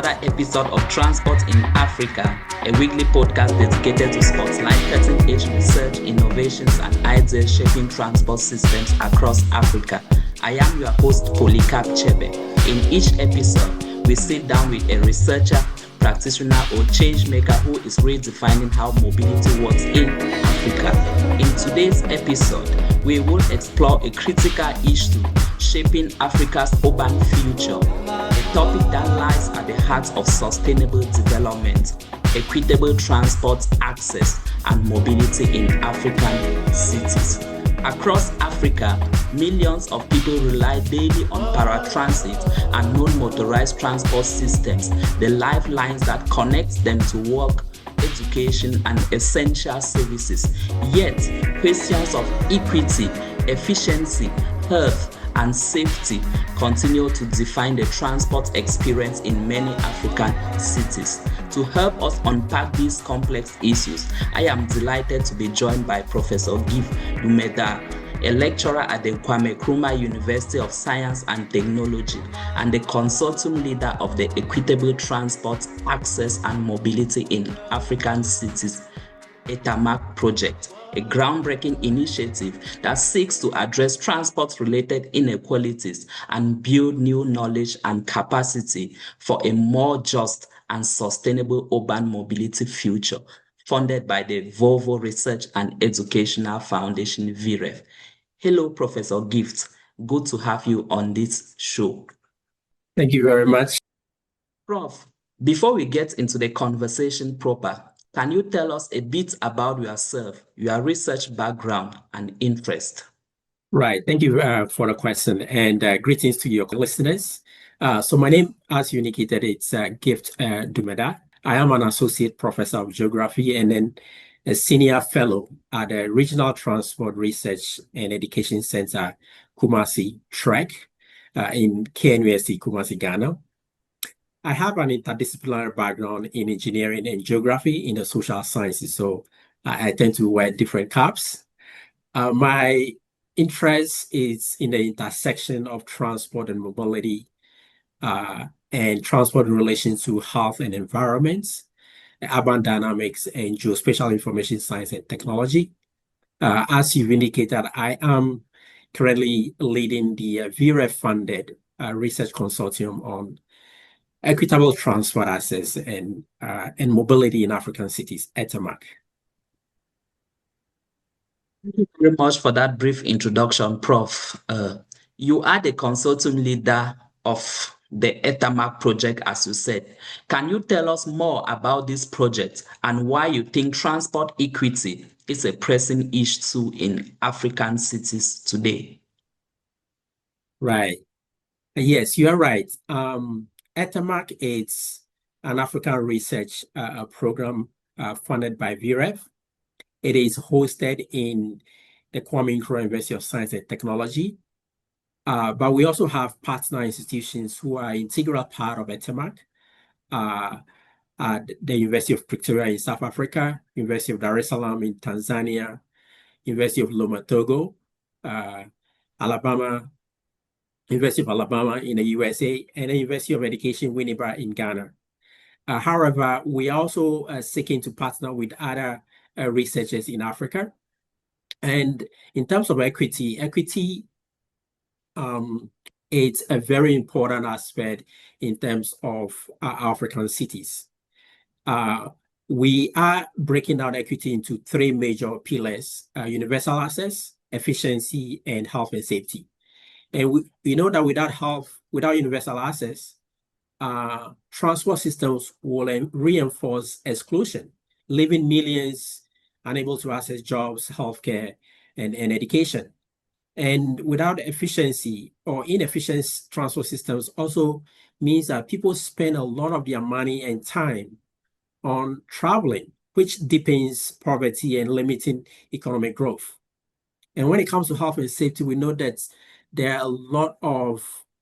another episode of Transport in Africa, a weekly podcast dedicated to spotlight cutting-edge research, innovations, and ideas shaping transport systems across Africa. I am your host, Polycarp Chebe. In each episode, we sit down with a researcher, practitioner, or change maker who is redefining how mobility works in Africa. In today's episode, we will explore a critical issue shaping Africa's urban future, a topic that lies at the heart of sustainable development, equitable transport access, and mobility in African cities. Across Africa, millions of people rely daily on paratransit and non-motorized transport systems, the lifelines that connect them to work, education, and essential services. Yet, questions of equity, efficiency, health, and safety continue to define the transport experience in many African cities. To help us unpack these complex issues, I am delighted to be joined by Professor Gift, a lecturer at the Kwame Nkrumah University of Science and Technology and the consortium leader of the Equitable Transport Access and Mobility in African Cities, ETAMAC project, a groundbreaking initiative that seeks to address transport-related inequalities and build new knowledge and capacity for a more just and sustainable urban mobility future, funded by the Volvo Research and Educational Foundation, VREF. Hello, Professor Gift. Good to have you on this show. Thank you very much. Prof, before we get into the conversation proper, can you tell us a bit about yourself, your research background, and interest? Right. Thank you for the question, and greetings to your listeners. So my name, as you indicated, it's Gift Dumeda. I am an associate professor of geography and then a senior fellow at the Regional Transport Research and Education Center, Kumasi, TREC, in KNUST, Kumasi, Ghana. I have an interdisciplinary background in engineering and geography in the social sciences, so I tend to wear different caps. My interest is in the intersection of transport and mobility, and transport in relation to health and environment, urban dynamics, and geospatial information science and technology. As you've indicated, I am currently leading the VREF-funded research consortium on equitable transport access and mobility in African cities, ETAMAC. Thank you very much for that brief introduction, Prof. You are the consortium leader of the ETAMAC project, as you said. Can you tell us more about this project and why you think transport equity is a pressing issue in African cities today? Right. Yes, you are right. ETAMAC is an African research program funded by VREF. It is hosted in the Kwame Nkrumah University of Science and Technology. But we also have partner institutions who are an integral part of ETAMAC. At the University of Pretoria in South Africa, University of Dar es Salaam in Tanzania, University of Loma, Togo, University of Alabama in the USA, and the University of Education, Winneba in Ghana. However, we also are seeking to partner with other researchers in Africa. And in terms of equity, it's a very important aspect in terms of African cities. We are breaking down equity into three major pillars: universal access, efficiency, and health and safety. And we know that without universal access, transport systems will reinforce exclusion, leaving millions unable to access jobs, healthcare, and education. And without efficiency or inefficient transport systems also means that people spend a lot of their money and time on traveling, which deepens poverty and limiting economic growth. And when it comes to health and safety, we know that there are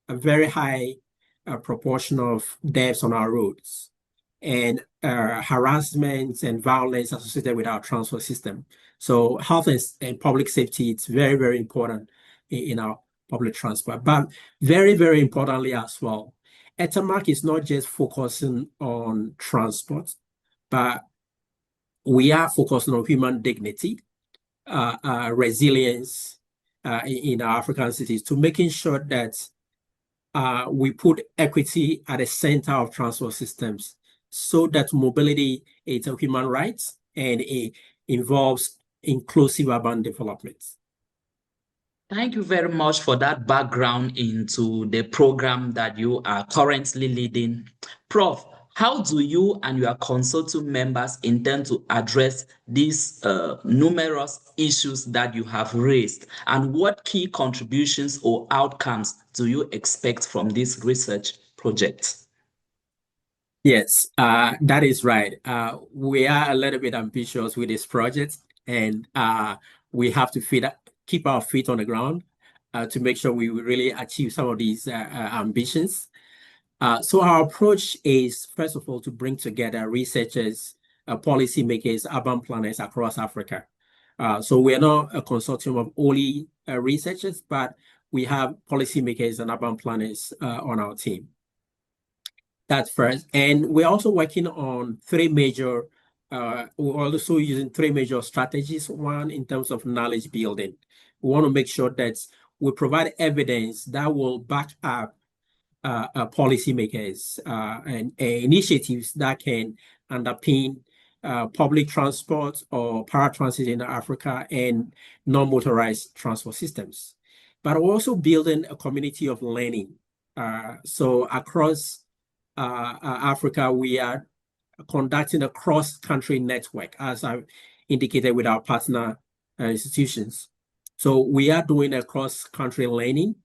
a very high proportion of deaths on our roads and harassment and violence associated with our transport system. So health and public safety, it's very, very important in our public transport. But very, very importantly as well, ETAMAC is not just focusing on transport, but we are focusing on human dignity, resilience in our African cities, to making sure that we put equity at the center of transport systems, so that mobility is a human right and it involves inclusive urban development. Thank you very much for that background into the program that you are currently leading. Prof, how do you and your consortium members intend to address these numerous issues that you have raised? And what key contributions or outcomes do you expect from this research project? Yes, that is right. We are a little bit ambitious with this project, and we have to keep our feet on the ground to make sure we will really achieve some of these ambitions. So our approach is, first of all, to bring together researchers, policymakers, urban planners across Africa. So we're not a consortium of only researchers, but we have policymakers and urban planners on our team. That's first. And we're also working on we're also using three major strategies. One, in terms of knowledge building. We want to make sure that we provide evidence that will back up policymakers and initiatives that can underpin public transport or paratransit in Africa and non-motorized transport systems. But we're also building a community of learning. So across Africa, we are conducting a cross-country network, as I've indicated, with our partner institutions. So we are doing a cross-country learning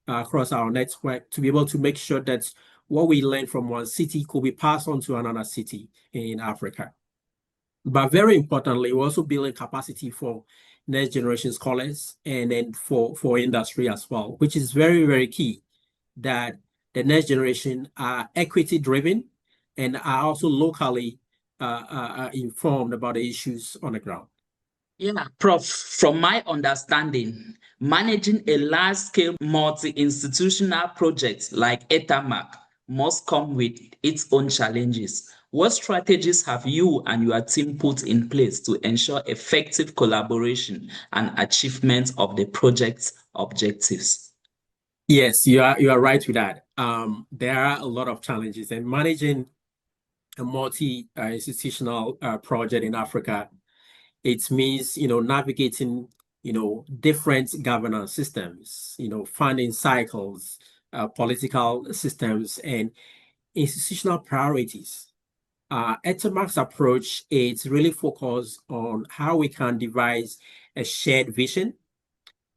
across our network to be able to make sure that what we learn from one city could be passed on to another city in Africa. But very importantly, we're also building capacity for next generation scholars and then for industry as well, which is very, very key, that the next generation are equity driven and are also locally informed about the issues on the ground. Yeah, Prof, from my understanding, managing a large-scale multi-institutional project like ETAMAC must come with its own challenges. What strategies have you and your team put in place to ensure effective collaboration and achievement of the project's objectives? Yes, you are right with that. There are a lot of challenges, and managing a multi-institutional project in Africa, it means, navigating, different governance systems, funding cycles, political systems, and institutional priorities. ETAMAC's approach is really focused on how we can devise a shared vision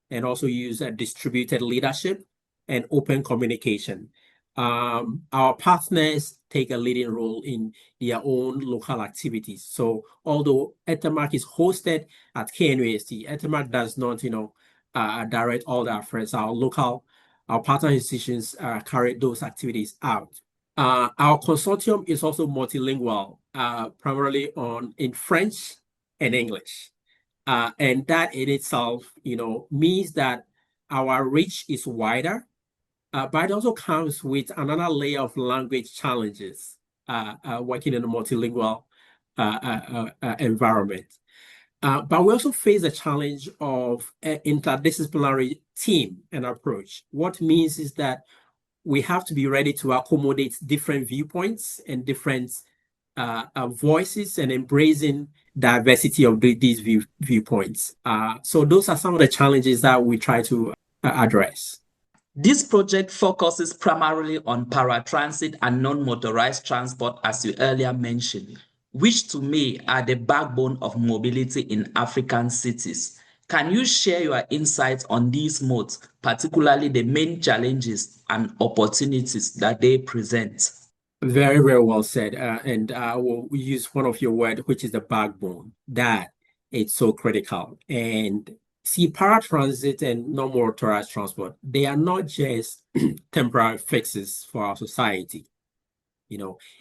and also use a distributed leadership and open communication. Our partners take a leading role in their own local activities. So although ETAMAC is hosted at KNUST, ETAMAC does not, direct all the efforts. Our partner institutions carry those activities out. Our consortium is also multilingual, primarily in French and English. And that in itself, means that our reach is wider, but it also comes with another layer of language challenges working in a multilingual environment. But we also face the challenge of interdisciplinary team and approach. What means is that we have to be ready to accommodate different viewpoints and different voices and embracing diversity of these viewpoints. So those are some of the challenges that we try to address. This project focuses primarily on paratransit and non-motorized transport, as you earlier mentioned, which to me are the backbone of mobility in African cities. Can you share your insights on these modes, particularly the main challenges and opportunities that they present? Very, very well said. And I will use one of your words, which is the backbone, that it's so critical. And see, paratransit and non-motorized transport, they are not just temporary fixes for our society.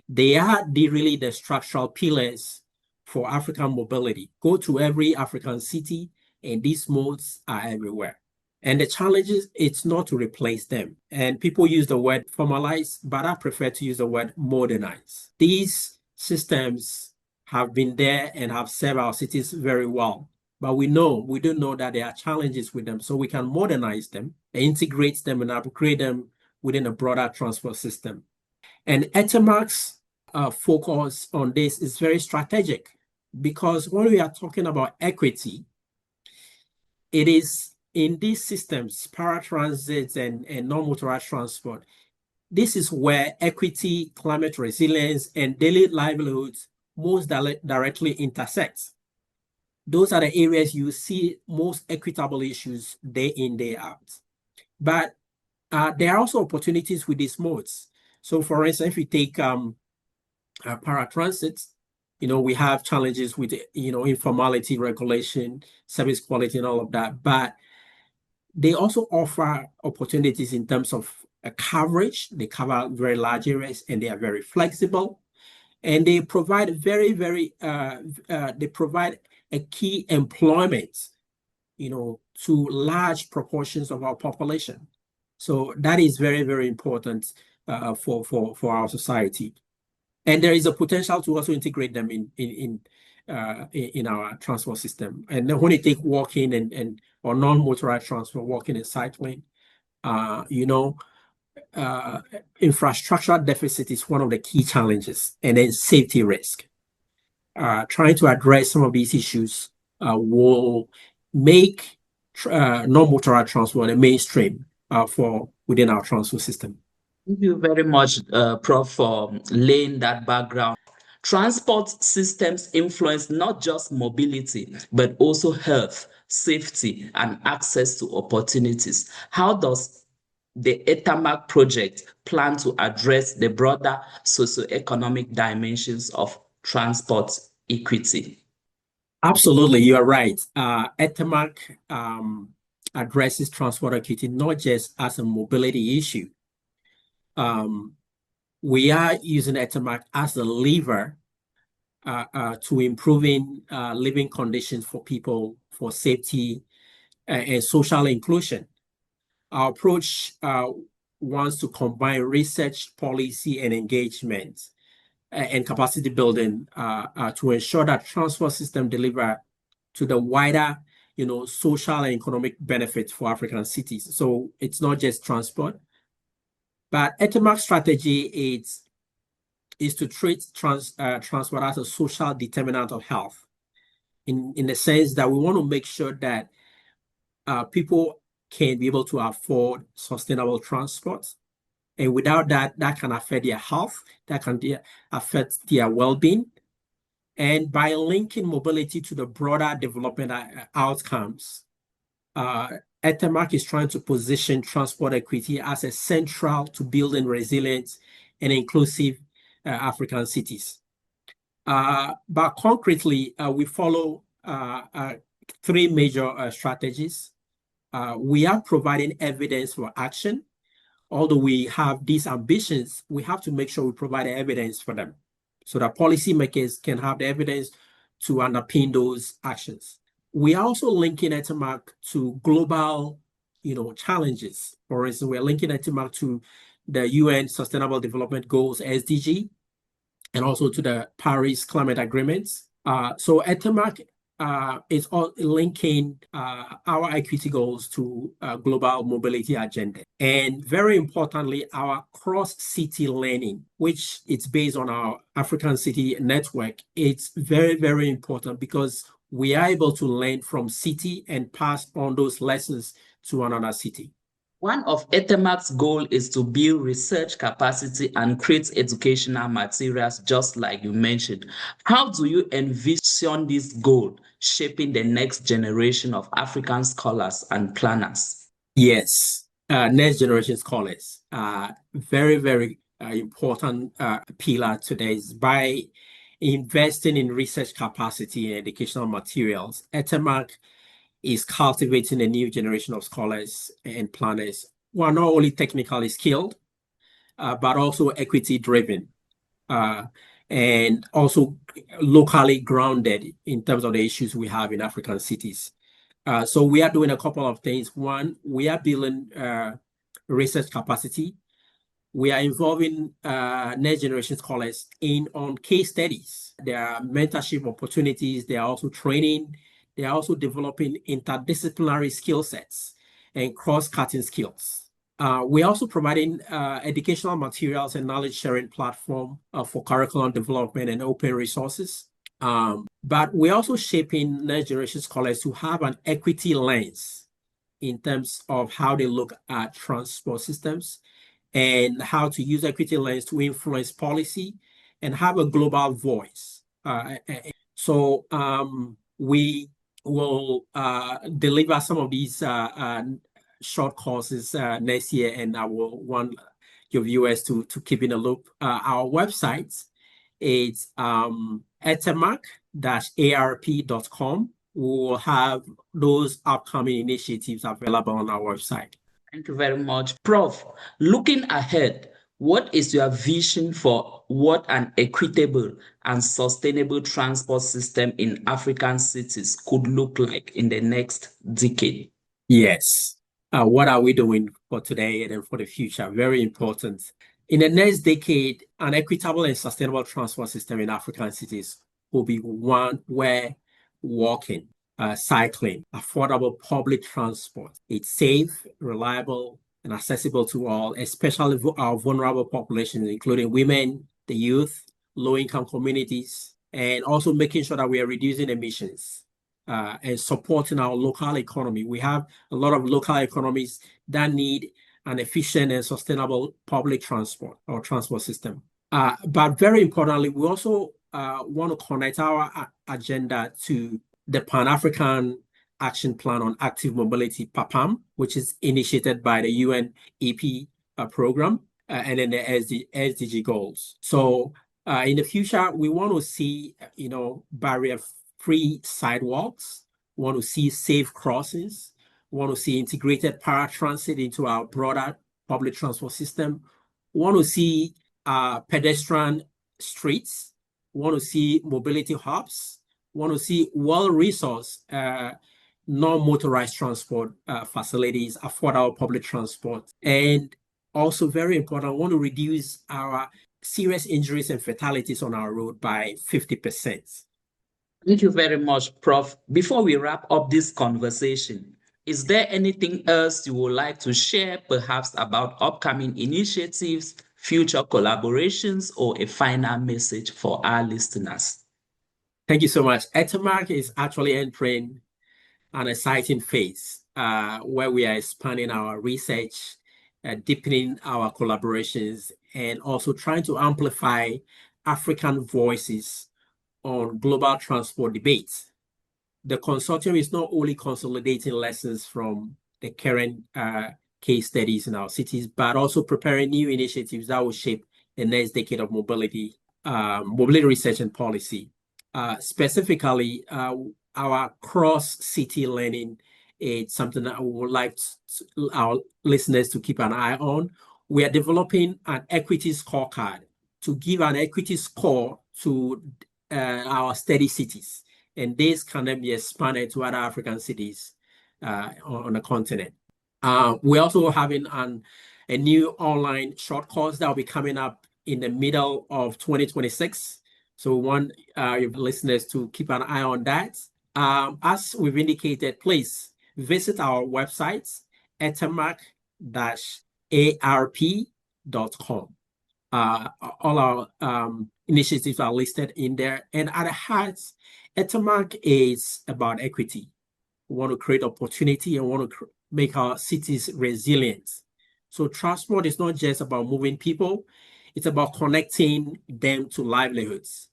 They are really the structural pillars for African mobility. Go to every African city, and these modes are everywhere. And the challenge is it's not to replace them. And people use the word formalize, but I prefer to use the word modernize. These systems have been there and have served our cities very well. But we do know that there are challenges with them. So we can modernize them, integrate them, and upgrade them within a broader transport system. And ETAMAC's focus on this is very strategic, because when we are talking about equity, it is in these systems, paratransit and non-motorized transport, this is where equity, climate resilience, and daily livelihoods most directly intersect. Those are the areas you see most equitable issues day in, day out. But there are also opportunities with these modes. So for instance, if we take paratransit, we have challenges with, informality regulation, service quality, and all of that. But they also offer opportunities in terms of coverage. They cover very large areas, and they are very flexible. And they provide they provide a key employment, to large proportions of our population. So that is very, very important for our society. And there is a potential to also integrate them in our transport system. And then when you take walking or non-motorized transport, walking and cycling, infrastructural deficit is one of the key challenges, and then safety risk. Trying to address some of these issues will make non-motorized transport a mainstream for within our transport system. Thank you very much, Prof, for laying that background. Transport systems influence not just mobility, but also health, safety, and access to opportunities. How does the ETAMAC project plan to address the broader socioeconomic dimensions of transport equity? Absolutely, you are right. ETAMAC addresses transport equity not just as a mobility issue. We are using ETAMAC as a lever to improving living conditions for people, for safety and social inclusion. Our approach wants to combine research, policy, and engagement and capacity building to ensure that transport systems deliver to the wider, social and economic benefits for African cities. So it's not just transport, but ETAMAC strategy is to treat transport as a social determinant of health, in the sense that we want to make sure that people can be able to afford sustainable transport. And without that, that can affect their health, that can affect their well-being. And by linking mobility to the broader development outcomes, ETAMAC is trying to position transport equity as central to building resilient and inclusive African cities. But concretely, we follow three major strategies. We are providing evidence for action. Although we have these ambitions, we have to make sure we provide evidence for them so that policymakers can have the evidence to underpin those actions. We are also linking ETAMAC to global, challenges. For instance, we're linking ETAMAC to the UN Sustainable Development Goals, SDG, and also to the Paris Climate Agreements. So ETAMAC is all linking our equity goals to global mobility agenda. And very importantly, our cross-city learning, which is based on our African city network. It's very, very important because we are able to learn from city and pass on those lessons to another city. One of ETAMAC's goals is to build research capacity and create educational materials, just like you mentioned. How do you envision this goal shaping the next generation of African scholars and planners? Yes, next generation scholars are very, very important pillar to this. By investing in research capacity and educational materials, ETAMAC is cultivating a new generation of scholars and planners who are not only technically skilled, but also equity driven, and also locally grounded in terms of the issues we have in African cities. So we are doing a couple of things. One, we are building research capacity. We are involving next generation scholars on case studies. There are mentorship opportunities. They are also training. They are also developing interdisciplinary skill sets and cross-cutting skills. We're also providing educational materials and knowledge sharing platform for curriculum development and open resources. But we're also shaping next generation scholars to have an equity lens in terms of how they look at transport systems and how to use equity lens to influence policy and have a global voice. So we will deliver some of these short courses next year, and I will want your viewers to keep in the loop. Our website is etamac-arp.com. We will have those upcoming initiatives available on our website. Thank you very much. Prof, looking ahead, what is your vision for what an equitable and sustainable transport system in African cities could look like in the next decade? Yes. What are we doing for today and for the future? Very important. In the next decade, an equitable and sustainable transport system in African cities will be one where walking, cycling, affordable public transport, it's safe, reliable, and accessible to all, especially our vulnerable populations, including women, the youth, low-income communities, and also making sure that we are reducing emissions and supporting our local economy. We have a lot of local economies that need an efficient and sustainable public transport or transport system. But very importantly, we also want to connect our agenda to the Pan-African Action Plan on Active Mobility, PAPAM, which is initiated by the UNEP program, and then the SDG goals. So in the future, we want to see, barrier-free sidewalks. We want to see safe crossings. We want to see integrated paratransit into our broader public transport system. We want to see pedestrian streets. We want to see mobility hubs. We want to see well-resourced non-motorized transport facilities, affordable public transport. And also very important, we want to reduce our serious injuries and fatalities on our road by 50%. Thank you very much, Prof. Before we wrap up this conversation, is there anything else you would like to share, perhaps about upcoming initiatives, future collaborations, or a final message for our listeners? Thank you so much. ETAMAC is actually entering an exciting phase where we are expanding our research, deepening our collaborations, and also trying to amplify African voices on global transport debates. The consortium is not only consolidating lessons from the current case studies in our cities, but also preparing new initiatives that will shape the next decade of mobility research and policy. Specifically, our cross-city learning is something that we would like our listeners to keep an eye on. We are developing an equity scorecard to give an equity score to our steady cities. And this can then be expanded to other African cities on the continent. We're also having a new online short course that will be coming up in the middle of 2026. So we want your listeners to keep an eye on that. As we've indicated, please visit our website, etamac-arp.com. All our initiatives are listed in there. And at the heart, ETAMAC is about equity. We want to create opportunity and want to make our cities resilient. So transport is not just about moving people. It's about connecting them to livelihoods,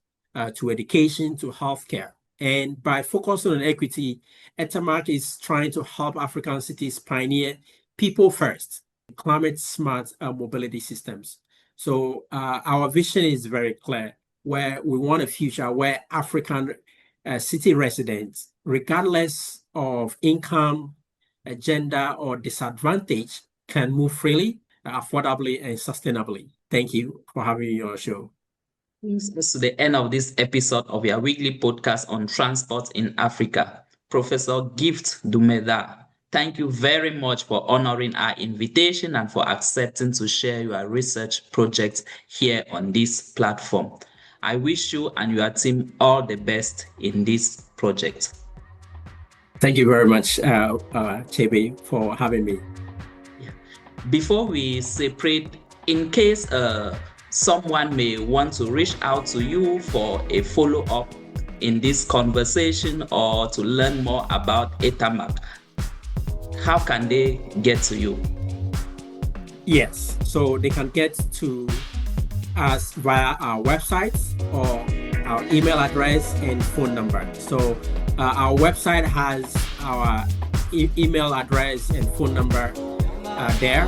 to education, to healthcare. And by focusing on equity, ETAMAC is trying to help African cities pioneer people first, climate smart mobility systems. So our vision is very clear, where we want a future where African city residents, regardless of income, gender, or disadvantage, can move freely, affordably, and sustainably. Thank you for having me on your show. Brings us to the end of this episode of your weekly podcast on transport in Africa. Professor Gift Dumeda. Thank you very much for honoring our invitation and for accepting to share your research projects here on this platform. I wish you and your team all the best in this project. Thank you very much, Chebe, for having me. Before we separate, in case someone may want to reach out to you for a follow-up in this conversation or to learn more about ETAMAC, how can they get to you? Yes, so they can get to us via our website or our email address and phone number. So our website has our email address and phone number there.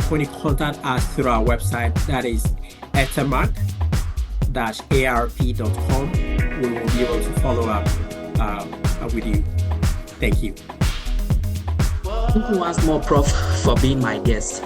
When you contact us through our website, that is etamac-arp.com, we will be able to follow up with you. Thank you. Thank you once more, Prof, for being my guest.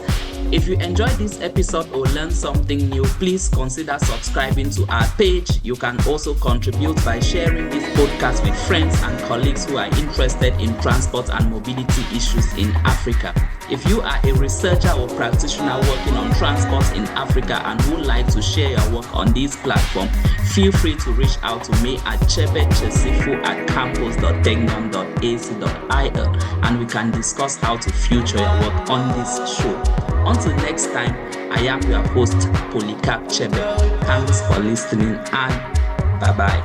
If you enjoyed this episode or learned something new, please consider subscribing to our page. You can also contribute by sharing this podcast with friends and colleagues who are interested in transport and mobility issues in Africa. If you are a researcher or practitioner working on transport in Africa and would like to share your work on this platform, feel free to reach out to me at chebechesifu@campus.technon.ac.il and we can discuss how to feature your work on this show. Until next time, I am your host, Polycarp Chebe. Thanks for listening and bye-bye.